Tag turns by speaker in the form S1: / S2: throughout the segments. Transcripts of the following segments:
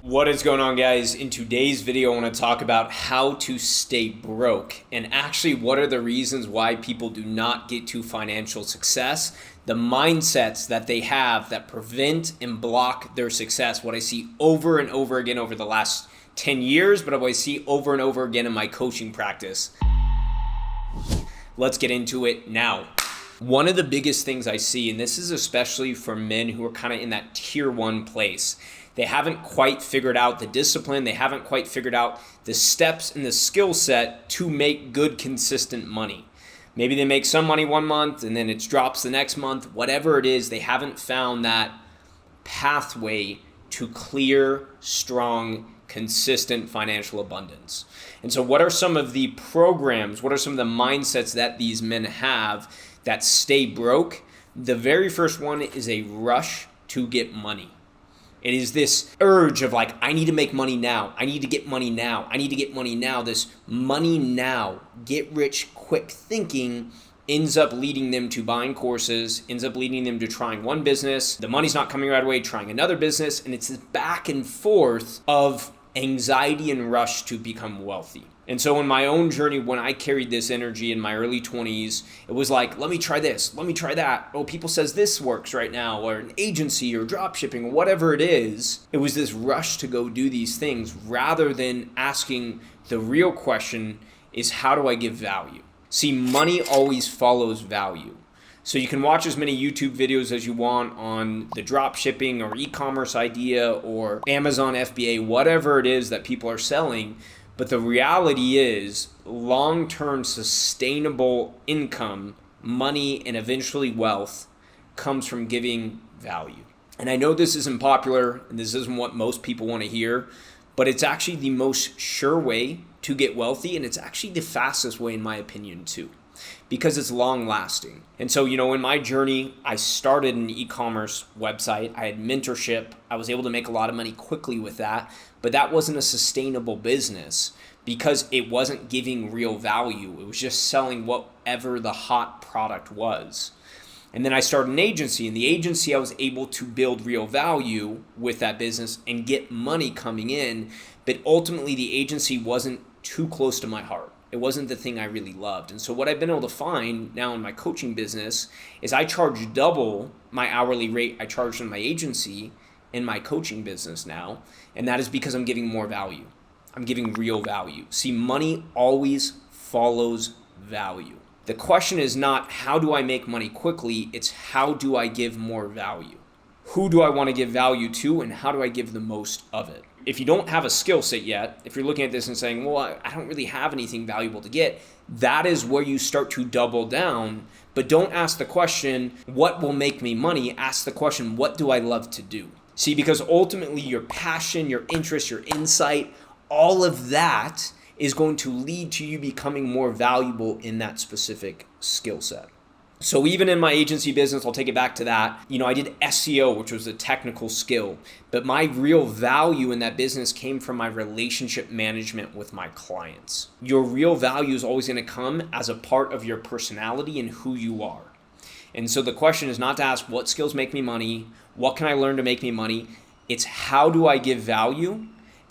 S1: What is going on, guys? In today's video, I want to talk about how to stay broke and actually what are the reasons why people do not get to financial success, the mindsets that they have that prevent and block their success. What I see over and over again over the last 10 years, but what I see over and over again in my coaching practice. Let's get into it now. One of the biggest things I see, and this is especially for men who are kind of in that tier one place, they haven't quite figured out the discipline. They haven't quite figured out the steps and the skill set to make good, consistent money. Maybe they make some money one month and then it drops the next month. Whatever it is, they haven't found that pathway to clear, strong, consistent financial abundance. And so what are some of the programs, what are some of the mindsets that these men have that stay broke? The very first one is a rush to get money. It is this urge of like, I need to make money now. I need to get money now. I need to get money now. This money now, get rich quick thinking ends up leading them to buying courses, ends up leading them to trying one business. The money's not coming right away, trying another business. And it's this back and forth of anxiety and rush to become wealthy. And so in my own journey, when I carried this energy in my early 20s, it was like, let me try this, let me try that. Oh, people says this works right now, or an agency or drop shipping, or whatever it is. It was this rush to go do these things rather than asking the real question is, how do I give value? See, money always follows value. So you can watch as many YouTube videos as you want on the drop shipping or e-commerce idea or Amazon FBA, whatever it is that people are selling. But the reality is long-term sustainable income, money, and eventually wealth comes from giving value. And I know this isn't popular and this isn't what most people want to hear, but it's actually the most sure way to get wealthy, and it's actually the fastest way in my opinion too, because it's long lasting. And so, in my journey, I started an e-commerce website. I had mentorship. I was able to make a lot of money quickly with that, but that wasn't a sustainable business because it wasn't giving real value. It was just selling whatever the hot product was. And then I started an agency. In the agency, I was able to build real value with that business and get money coming in. But ultimately, the agency wasn't too close to my heart. It wasn't the thing I really loved. And so what I've been able to find now in my coaching business is I charge double my hourly rate I charged in my agency in my coaching business now. And that is because I'm giving more value. I'm giving real value. See, money always follows value. The question is not how do I make money quickly, it's how do I give more value? Who do I want to give value to, and how do I give the most of it? If you don't have a skill set yet, if you're looking at this and saying, well, I don't really have anything valuable to get, that is where you start to double down. But don't ask the question, what will make me money? Ask the question, what do I love to do? See, because ultimately your passion, your interest, your insight, all of that is going to lead to you becoming more valuable in that specific skill set. So even in my agency business, I'll take it back to that. I did SEO, which was a technical skill, but my real value in that business came from my relationship management with my clients. Your real value is always going to come as a part of your personality and who you are. And so the question is not to ask what skills make me money, what can I learn to make me money? It's how do I give value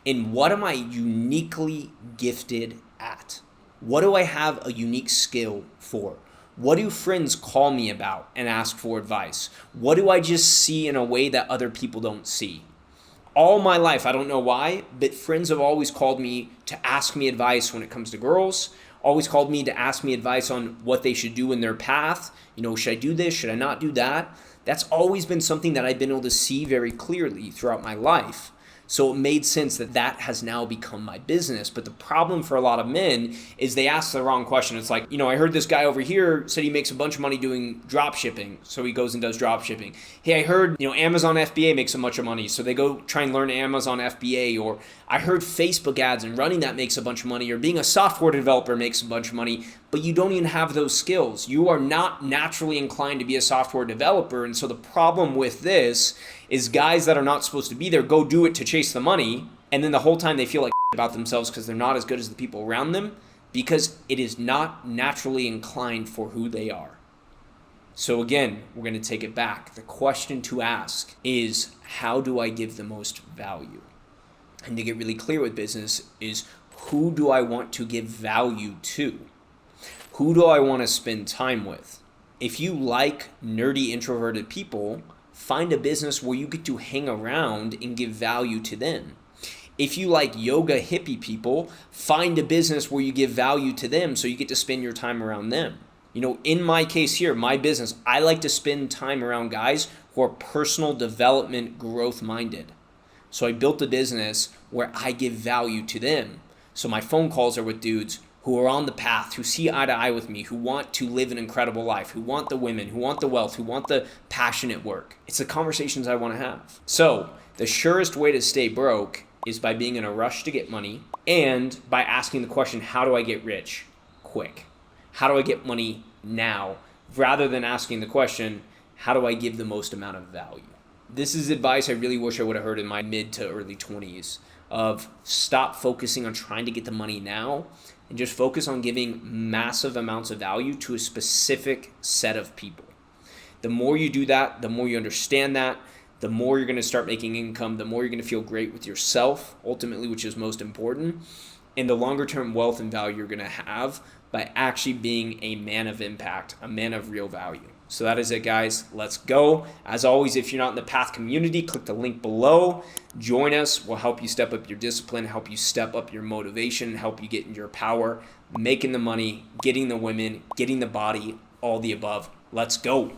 S1: and what am I uniquely gifted at? What do I have a unique skill for? What do friends call me about and ask for advice? What do I just see in a way that other people don't see? All my life, I don't know why, but friends have always called me to ask me advice when it comes to girls, always called me to ask me advice on what they should do in their path. Should I do this? Should I not do that? That's always been something that I've been able to see very clearly throughout my life. So it made sense that has now become my business. But the problem for a lot of men is they ask the wrong question. It's like, I heard this guy over here said he makes a bunch of money doing drop shipping. So he goes and does drop shipping. Hey, I heard, Amazon FBA makes a bunch of money. So they go try and learn Amazon FBA. Or I heard Facebook ads and running that makes a bunch of money. Or being a software developer makes a bunch of money. But you don't even have those skills. You are not naturally inclined to be a software developer. And so the problem with this is guys that are not supposed to be there go do it to chase the money, and then the whole time they feel like about themselves because they're not as good as the people around them because it is not naturally inclined for who they are. So again, we're going to take it back. The question to ask is, how do I give the most value? and to get really clear with business is, who do I want to give value to? Who do I want to spend time with? If you like nerdy introverted people, find a business where you get to hang around and give value to them. If you like yoga hippie people, find a business where you give value to them so you get to spend your time around them. In my case here, my business, I like to spend time around guys who are personal development, growth minded. So I built a business where I give value to them. So my phone calls are with dudes who are on the path, who see eye to eye with me, who want to live an incredible life, who want the women, who want the wealth, who want the passionate work. It's the conversations I want to have. So the surest way to stay broke is by being in a rush to get money and by asking the question, how do I get rich quick? How do I get money now? Rather than asking the question, how do I give the most amount of value? This is advice I really wish I would have heard in my mid to early 20s of stop focusing on trying to get the money now and just focus on giving massive amounts of value to a specific set of people. The more you do that, the more you understand that, the more you're going to start making income, the more you're going to feel great with yourself, ultimately, which is most important, and the longer term wealth and value you're going to have by actually being a man of impact, a man of real value. So that is it, guys. Let's go. As always, if you're not in the Path community, click the link below. Join us. We'll help you step up your discipline, help you step up your motivation, help you get in your power, making the money, getting the women, getting the body, all the above. Let's go.